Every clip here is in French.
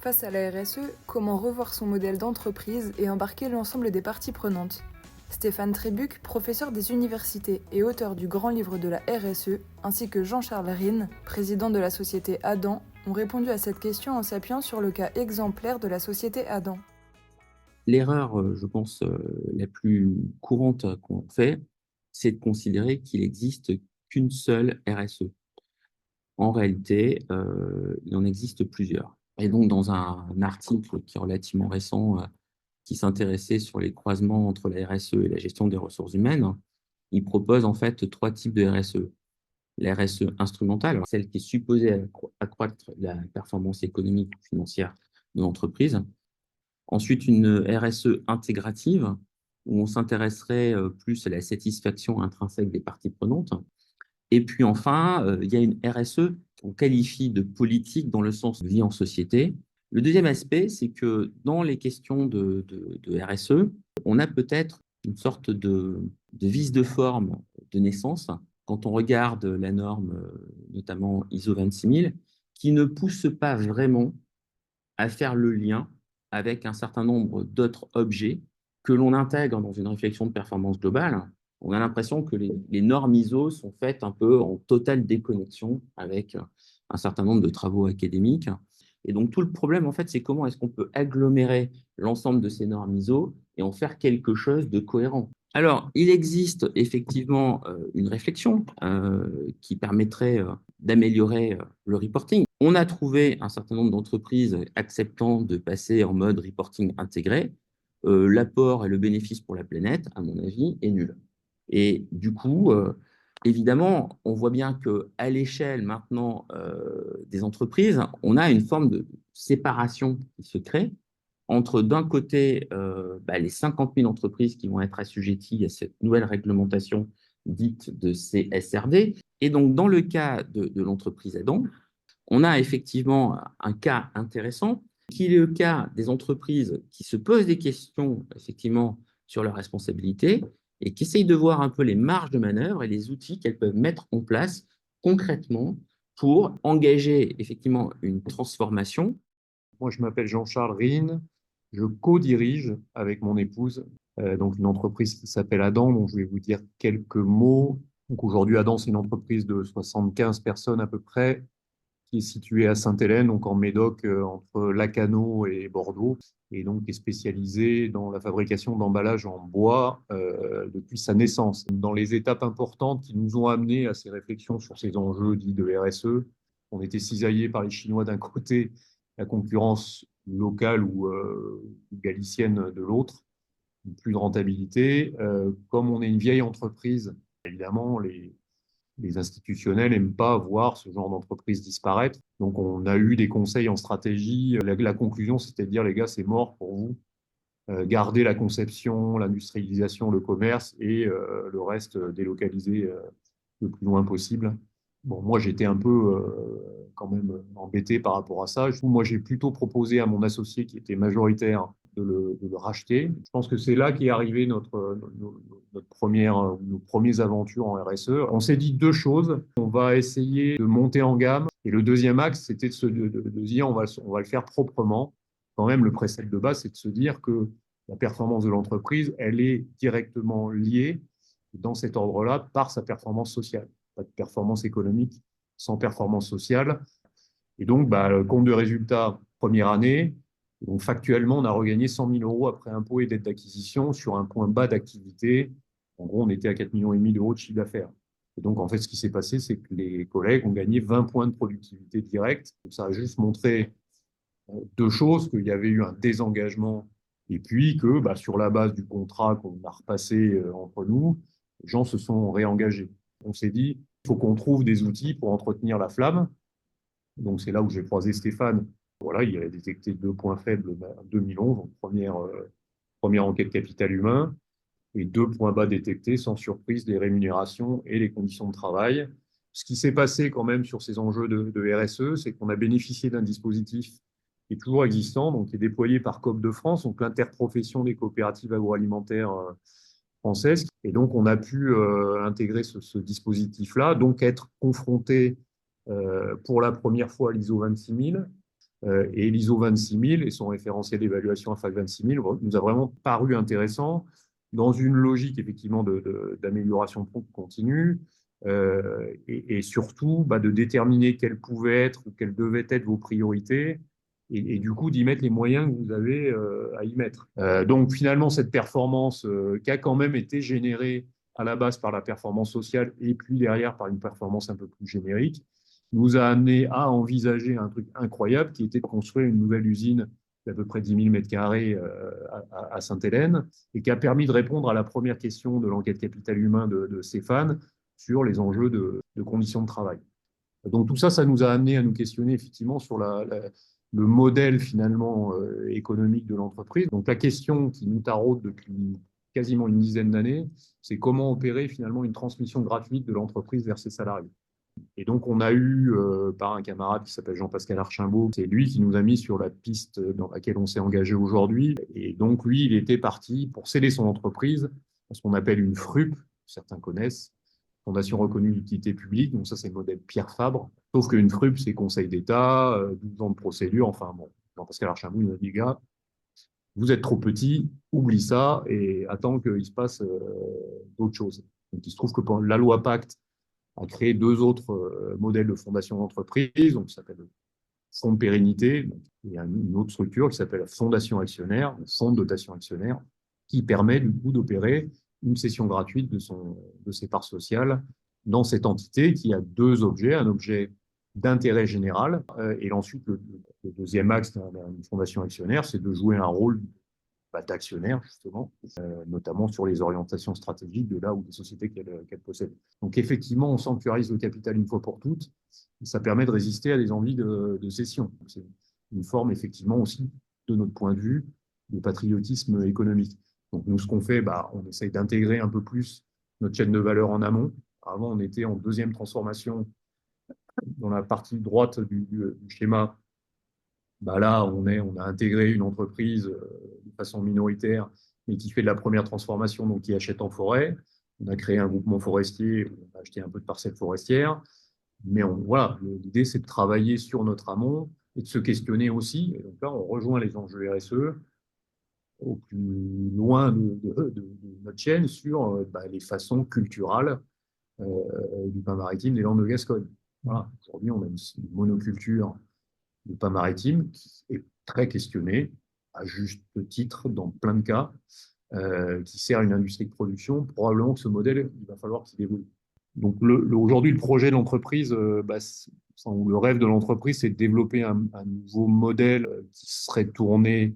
Face à la RSE, comment revoir son modèle d'entreprise et embarquer l'ensemble des parties prenantes? Stéphane Trébuc, professeur des universités et auteur du grand livre de la RSE, ainsi que Jean-Charles Rine, président de la société Adam, ont répondu à cette question en s'appuyant sur le cas exemplaire de la société Adam. L'erreur, je pense, la plus courante qu'on fait, c'est de considérer qu'il existe qu'une seule RSE. En réalité, il en existe plusieurs. Et donc dans un article qui est relativement récent, qui s'intéressait sur les croisements entre la RSE et la gestion des ressources humaines, il propose en fait 3 types de RSE. La RSE instrumentale, alors celle qui est supposée accroître la performance économique ou financière de l'entreprise. Ensuite, une RSE intégrative, où on s'intéresserait plus à la satisfaction intrinsèque des parties prenantes. Et puis enfin, il y a une RSE qu'on qualifie de politique dans le sens de vie en société. Le deuxième aspect, c'est que dans les questions de RSE, on a peut-être une sorte de vice de forme de naissance quand on regarde la norme, notamment ISO 26000, qui ne pousse pas vraiment à faire le lien avec un certain nombre d'autres objets que l'on intègre dans une réflexion de performance globale. On a l'impression que les normes ISO sont faites un peu en totale déconnexion avec un certain nombre de travaux académiques. Et donc, tout le problème, en fait, c'est comment est-ce qu'on peut agglomérer l'ensemble de ces normes ISO et en faire quelque chose de cohérent. Alors, il existe effectivement une réflexion qui permettrait d'améliorer le reporting. On a trouvé un certain nombre d'entreprises acceptant de passer en mode reporting intégré. L'apport et le bénéfice pour la planète, à mon avis, est nul. Et du coup, évidemment, on voit bien qu'à l'échelle maintenant des entreprises, on a une forme de séparation qui se crée entre d'un côté les 50 000 entreprises qui vont être assujetties à cette nouvelle réglementation dite de CSRD. Et donc, dans le cas de l'entreprise Adam, on a effectivement un cas intéressant, qui est le cas des entreprises qui se posent des questions, effectivement, sur leur responsabilité et qui essayent de voir un peu les marges de manœuvre et les outils qu'elles peuvent mettre en place concrètement pour engager, effectivement, une transformation. Moi, je m'appelle Jean-Charles Rine. Je co-dirige avec mon épouse donc une entreprise qui s'appelle Adam, dont je vais vous dire quelques mots. Donc aujourd'hui, Adam, c'est une entreprise de 75 personnes à peu près, qui est située à Sainte-Hélène, donc en Médoc, entre Lacanau et Bordeaux, et donc qui est spécialisée dans la fabrication d'emballages en bois depuis sa naissance. Dans les étapes importantes qui nous ont amenés à ces réflexions sur ces enjeux dits de RSE, on était cisaillés par les Chinois d'un côté, la concurrence locale ou galicienne de l'autre, plus de rentabilité. Comme on est une vieille entreprise, évidemment, les institutionnels n'aiment pas voir ce genre d'entreprise disparaître. Donc, on a eu des conseils en stratégie. La conclusion, c'était de dire, les gars, c'est mort pour vous. Gardez la conception, l'industrialisation, le commerce et le reste délocaliser le plus loin possible. Bon, moi, j'étais un peu quand même embêté par rapport à ça. Moi, j'ai plutôt proposé à mon associé qui était majoritaire de le racheter. Je pense que c'est là qu'est arrivé notre nos premières aventures en RSE. On s'est dit deux choses. On va essayer de monter en gamme. Et le deuxième axe, c'était de dire on va le faire proprement. Quand même, le précepte de base, c'est de se dire que la performance de l'entreprise, elle est directement liée dans cet ordre-là par sa performance sociale. Pas de performance économique sans performance sociale. Et donc, compte de résultats, première année, donc factuellement, on a regagné 100 000 euros après impôts et dettes d'acquisition sur un point bas d'activité. En gros, on était à 4,5 millions d'euros de chiffre d'affaires. Et donc, en fait, ce qui s'est passé, c'est que les collègues ont gagné 20 points de productivité directe. Ça a juste montré deux choses, qu'il y avait eu un désengagement et puis que sur la base du contrat qu'on a repassé entre nous, les gens se sont réengagés. On s'est dit, il faut qu'on trouve des outils pour entretenir la flamme. Donc c'est là où j'ai croisé Stéphane. Voilà, il a détecté deux points faibles en 2011, donc première enquête capital humain, et deux points bas détectés, sans surprise, les rémunérations et les conditions de travail. Ce qui s'est passé quand même sur ces enjeux de RSE, c'est qu'on a bénéficié d'un dispositif qui est toujours existant, donc qui est déployé par COP de France, donc l'interprofession des coopératives agroalimentaires françaises. Et donc, on a pu intégrer ce dispositif-là, donc être confronté pour la première fois à l'ISO 26000, Et l'ISO 26000 et son référentiel d'évaluation AFAC 26000 nous a vraiment paru intéressant dans une logique effectivement d'amélioration continue et surtout de déterminer quelles pouvaient être ou quelles devaient être vos priorités et du coup d'y mettre les moyens que vous avez à y mettre. Donc finalement, cette performance qui a quand même été générée à la base par la performance sociale et puis derrière par une performance un peu plus générique, nous a amené à envisager un truc incroyable qui était de construire une nouvelle usine d'à peu près 10 000 m² à Sainte-Hélène et qui a permis de répondre à la première question de l'enquête capital humain de Stéphane sur les enjeux de conditions de travail. Donc tout ça, ça nous a amené à nous questionner effectivement sur le modèle finalement économique de l'entreprise. Donc la question qui nous taraude depuis quasiment une dizaine d'années, c'est comment opérer finalement une transmission gratuite de l'entreprise vers ses salariés. Et donc, on a eu, par un camarade qui s'appelle Jean-Pascal Archimbaud, c'est lui qui nous a mis sur la piste dans laquelle on s'est engagé aujourd'hui. Et donc, lui, il était parti pour sceller son entreprise à ce qu'on appelle une FRUP, certains connaissent, Fondation reconnue d'utilité publique. Donc, ça, c'est le modèle Pierre Fabre. Sauf qu'une FRUP, c'est Conseil d'État, 12 ans de procédure. Enfin, bon, Jean-Pascal Archimbaud, il a dit, gars, vous êtes trop petit, oublie ça et attends qu'il se passe d'autres choses. Donc, il se trouve que la loi Pacte a créé deux autres modèles de fondation d'entreprise, donc ça s'appelle le fonds de pérennité, donc, il y a une autre structure qui s'appelle la fondation actionnaire, le fonds de dotation actionnaire, qui permet du coup d'opérer une cession gratuite de ses parts sociales dans cette entité qui a deux objets, un objet d'intérêt général et ensuite le deuxième axe d'une fondation actionnaire, c'est de jouer un rôle d'actionnaire, justement, notamment sur les orientations stratégiques de là où des sociétés qu'elle possède. Donc, effectivement, on sanctuarise le capital une fois pour toutes, et ça permet de résister à des envies de cession. C'est une forme, effectivement, aussi, de notre point de vue, de patriotisme économique. Donc, nous, ce qu'on fait, on essaye d'intégrer un peu plus notre chaîne de valeur en amont. Avant, on était en deuxième transformation dans la partie droite du schéma. Là, on a intégré une entreprise de façon minoritaire, mais qui fait de la première transformation, donc qui achète en forêt. On a créé un groupement forestier, on a acheté un peu de parcelles forestières. Mais voilà, l'idée, c'est de travailler sur notre amont et de se questionner aussi. Et donc là, on rejoint les enjeux RSE au plus loin de notre chaîne sur les façons culturales du pain maritime des Landes de Gascogne. Voilà. Aujourd'hui, on a une monoculture du pain maritime qui est très questionné, à juste titre, dans plein de cas, qui sert une industrie de production. Probablement que ce modèle, il va falloir qu'il évolue. Donc aujourd'hui, le projet de l'entreprise, ou le rêve de l'entreprise, c'est de développer un nouveau modèle qui serait tourné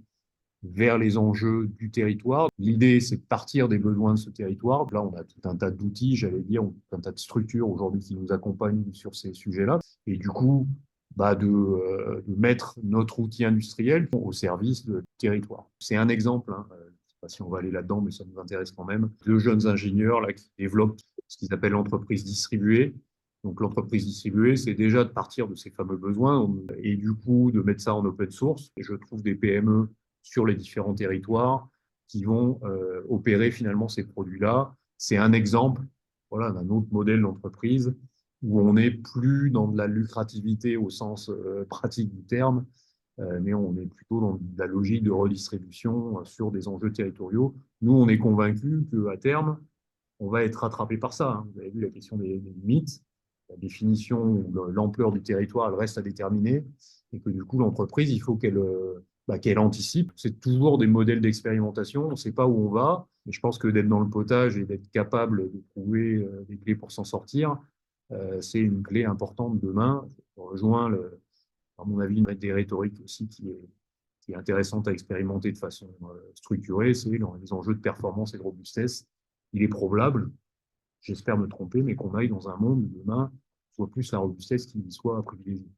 vers les enjeux du territoire. L'idée, c'est de partir des besoins de ce territoire. Là, on a tout un tas d'outils, j'allais dire, tout un tas de structures aujourd'hui qui nous accompagnent sur ces sujets-là. Et du coup, de mettre notre outil industriel au service du territoire. C'est un exemple, je ne sais pas si on va aller là-dedans, mais ça nous intéresse quand même. Deux jeunes ingénieurs là, qui développent ce qu'ils appellent l'entreprise distribuée. Donc l'entreprise distribuée, c'est déjà de partir de ces fameux besoins et du coup de mettre ça en open source. Et je trouve des PME sur les différents territoires qui vont opérer finalement ces produits-là. C'est un exemple d'un autre modèle d'entreprise où on n'est plus dans de la lucrativité au sens pratique du terme, mais on est plutôt dans de la logique de redistribution sur des enjeux territoriaux. Nous, on est convaincus qu'à terme, on va être rattrapé par ça. Hein. Vous avez vu la question des limites, la définition ou l'ampleur du territoire, elle reste à déterminer, et que du coup, l'entreprise, il faut qu'elle anticipe. C'est toujours des modèles d'expérimentation, on ne sait pas où on va, mais je pense que d'être dans le potage et d'être capable de trouver des clés pour s'en sortir, c'est une clé importante demain. On rejoint, à mon avis, une des rhétoriques aussi qui est intéressante à expérimenter de façon structurée, c'est les enjeux de performance et de robustesse. Il est probable, j'espère me tromper, mais qu'on aille dans un monde où demain, soit plus la robustesse qui soit privilégiée.